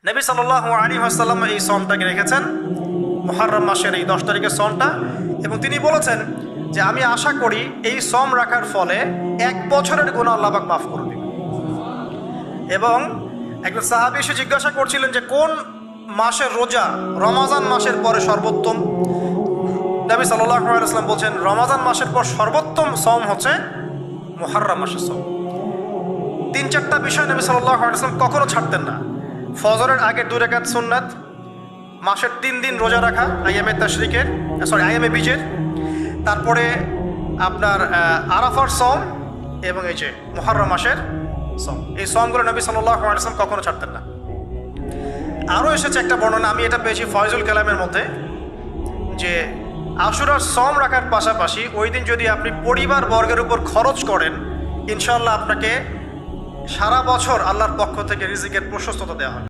নবী সাল্লাল্লাহু আলাইহি ওয়াসাল্লাম এই সমটাকে রেখেছেন, মুহররম মাসের এই 10 তারিখের সমটা, এবং তিনি বলেছেন যে আমি আশা করি এই সম রাখার ফলে 1 বছরের গুনাহ আল্লাহ পাক মাফ করে দিবেন। এবং একজন সাহাবী এসে জিজ্ঞাসা করছিলেন যে কোন মাসের রোজা রমাজান মাসের পরে সর্বোত্তম। নবী সাল্লাল্লাহু আলাইহি ওয়াসাল্লাম বলছেন রমাজান মাসের পর সর্বোত্তম সম হচ্ছে মুহররম মাসের সম। 3-4টা বিষয় নবী সাল্লাল্লাহু আলাইহি ওয়াসাল্লাম কখনো ছাড়তেন না। ফজরের আগে 2 রাকাত সুন্নাত, মাসের 3 দিন রোজা রাখা আইয়ামে বীজের, তারপরে আপনার আরাফার সম, এবং এই যে মুহররম মাসের সম। এই সমগুলো নবী সাল্লাল্লাহু আলাইহি ওয়াসাল্লাম কখনো ছাড়তেন না। আরও এসেছে একটা বর্ণনা, আমি এটা পেয়েছি ফয়জুল কালামের মধ্যে, যে আশুরার সম রাখার পাশাপাশি ওই দিন যদি আপনি পরিবার বর্গের উপর খরচ করেন, ইনশাআল্লাহ আপনাকে সারা বছর আল্লাহর পক্ষ থেকে রিজিকের প্রশস্ততা দেওয়া হয়।